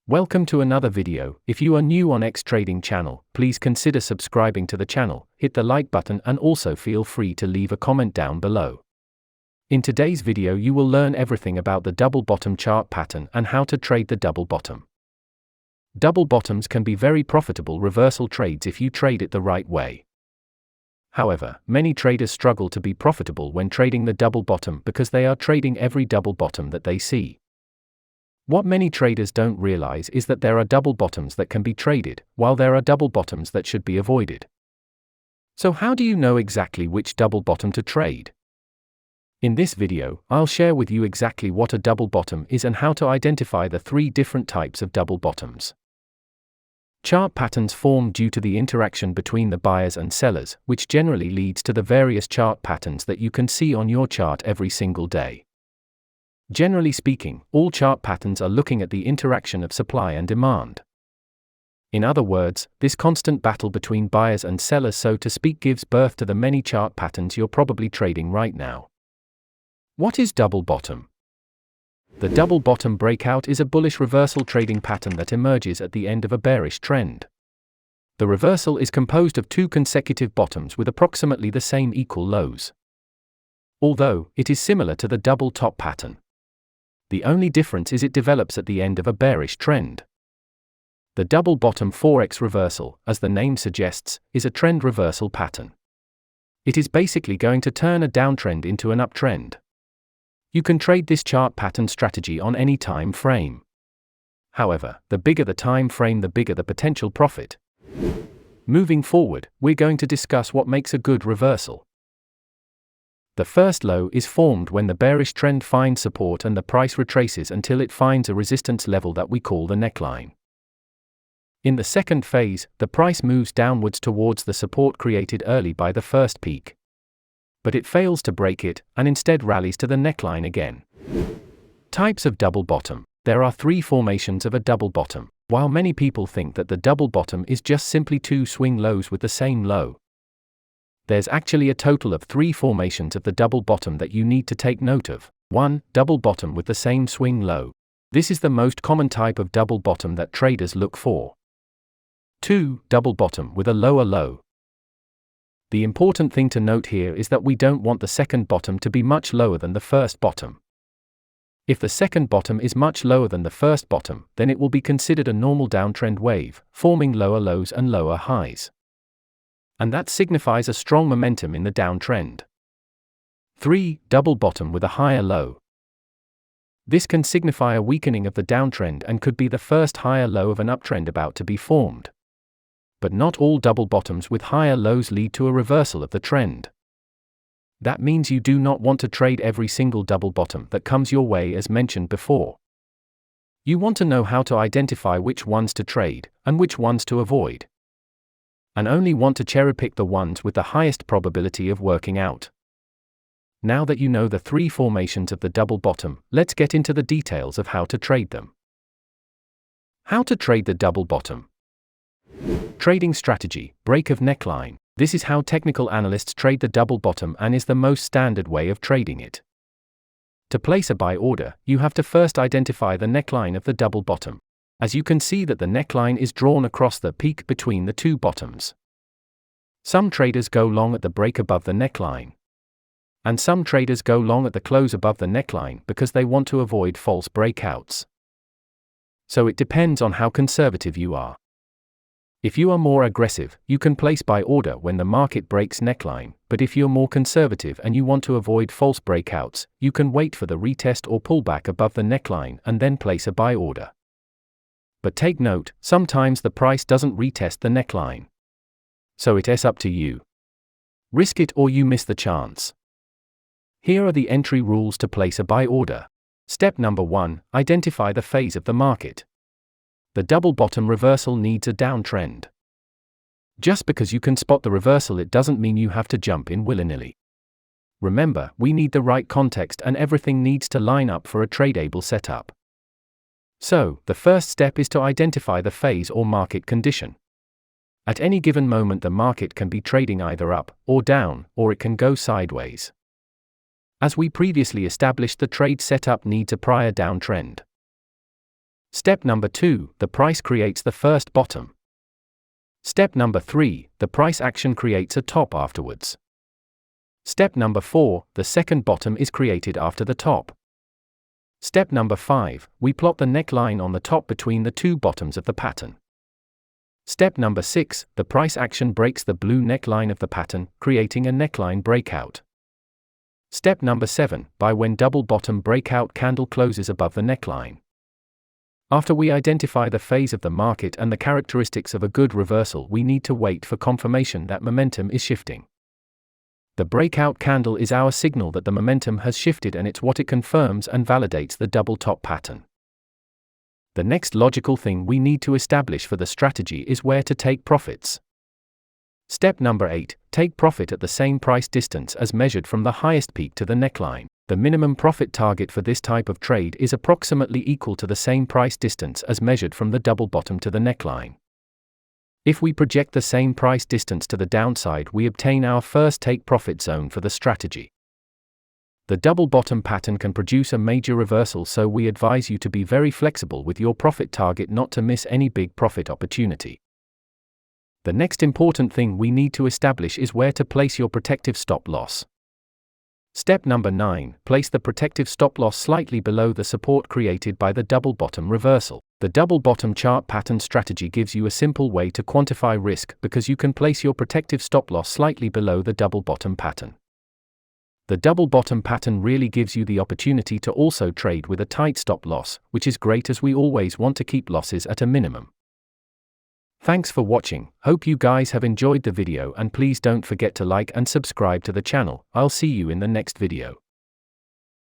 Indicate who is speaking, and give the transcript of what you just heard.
Speaker 1: Welcome to another video. If you are new on 𝐓𝐡𝐚𝐧𝐤𝐬 Trading channel, please consider subscribing to the channel, hit the like button and also feel free to leave a comment down below. In today's video you will learn everything about the double bottom chart pattern and how to trade the double bottom. Double bottoms can be very profitable reversal trades if you trade it the right way. However, many traders struggle to be profitable when trading the double bottom because they are trading every double bottom that they see. What many traders don't realize is that there are double bottoms that can be traded, while there are double bottoms that should be avoided. So how do you know exactly which double bottom to trade? In this video, I'll share with you exactly what a double bottom is and how to identify the three different types of double bottoms. Chart patterns form due to the interaction between the buyers and sellers, which generally leads to the various chart patterns that you can see on your chart every single day. Generally speaking, all chart patterns are looking at the interaction of supply and demand. In other words, this constant battle between buyers and sellers, so to speak, gives birth to the many chart patterns you're probably trading right now. What is double bottom? The double bottom breakout is a bullish reversal trading pattern that emerges at the end of a bearish trend. The reversal is composed of two consecutive bottoms with approximately the same equal lows. Although, it is similar to the double top pattern. The only difference is it develops at the end of a bearish trend. The double bottom forex reversal, as the name suggests, is a trend reversal pattern. It is basically going to turn a downtrend into an uptrend. You can trade this chart pattern strategy on any time frame. However, the bigger the time frame, the bigger the potential profit. Moving forward, we're going to discuss what makes a good reversal. The first low is formed when the bearish trend finds support and the price retraces until it finds a resistance level that we call the neckline. In the second phase, the price moves downwards towards the support created early by the first peak. But it fails to break it, and instead rallies to the neckline again. Types of double bottom. There are three formations of a double bottom. While many people think that the double bottom is just simply two swing lows with the same low, there's actually a total of three formations of the double bottom that you need to take note of. 1. Double bottom with the same swing low. This is the most common type of double bottom that traders look for. 2. Double bottom with a lower low. The important thing to note here is that we don't want the second bottom to be much lower than the first bottom. If the second bottom is much lower than the first bottom, then it will be considered a normal downtrend wave, forming lower lows and lower highs. And that signifies a strong momentum in the downtrend. 3. Double bottom with a higher low. This can signify a weakening of the downtrend and could be the first higher low of an uptrend about to be formed. But not all double bottoms with higher lows lead to a reversal of the trend. That means you do not want to trade every single double bottom that comes your way, as mentioned before. You want to know how to identify which ones to trade and which ones to avoid. And only want to cherry-pick the ones with the highest probability of working out. Now that you know the three formations of the double bottom, let's get into the details of how to trade them. How to trade the double bottom. Trading strategy: break of neckline. This is how technical analysts trade the double bottom and is the most standard way of trading it. To place a buy order, you have to first identify the neckline of the double bottom. As you can see that the neckline is drawn across the peak between the two bottoms. Some traders go long at the break above the neckline. And some traders go long at the close above the neckline because they want to avoid false breakouts. So it depends on how conservative you are. If you are more aggressive, you can place buy order when the market breaks neckline, but if you're more conservative and you want to avoid false breakouts, you can wait for the retest or pullback above the neckline and then place a buy order. But take note, sometimes the price doesn't retest the neckline. So it's up to you. Risk it or you miss the chance. Here are the entry rules to place a buy order. Step number 1, identify the phase of the market. The double bottom reversal needs a downtrend. Just because you can spot the reversal, it doesn't mean you have to jump in willy-nilly. Remember, we need the right context and everything needs to line up for a tradeable setup. So, the first step is to identify the phase or market condition. At any given moment the market can be trading either up or down, or it can go sideways. As we previously established, the trade setup needs a prior downtrend. Step number 2, the price creates the first bottom. Step number 3, the price action creates a top afterwards. Step number 4, the second bottom is created after the top. Step number 5, we plot the neckline on the top between the two bottoms of the pattern. Step number 6, the price action breaks the blue neckline of the pattern, creating a neckline breakout. Step number 7, buy when double bottom breakout candle closes above the neckline. After we identify the phase of the market and the characteristics of a good reversal, we need to wait for confirmation that momentum is shifting. The breakout candle is our signal that the momentum has shifted, and it's what it confirms and validates the double top pattern. The next logical thing we need to establish for the strategy is where to take profits. Step number 8, take profit at the same price distance as measured from the highest peak to the neckline. The minimum profit target for this type of trade is approximately equal to the same price distance as measured from the double bottom to the neckline. If we project the same price distance to the downside, we obtain our first take profit zone for the strategy. The double bottom pattern can produce a major reversal, so we advise you to be very flexible with your profit target not to miss any big profit opportunity. The next important thing we need to establish is where to place your protective stop loss. Step number 9, place the protective stop loss slightly below the support created by the double bottom reversal. The double bottom chart pattern strategy gives you a simple way to quantify risk because you can place your protective stop loss slightly below the double bottom pattern. The double bottom pattern really gives you the opportunity to also trade with a tight stop loss, which is great as we always want to keep losses at a minimum. Thanks for watching. Hope you guys have enjoyed the video, and please don't forget to like and subscribe to the channel. I'll see you in the next video.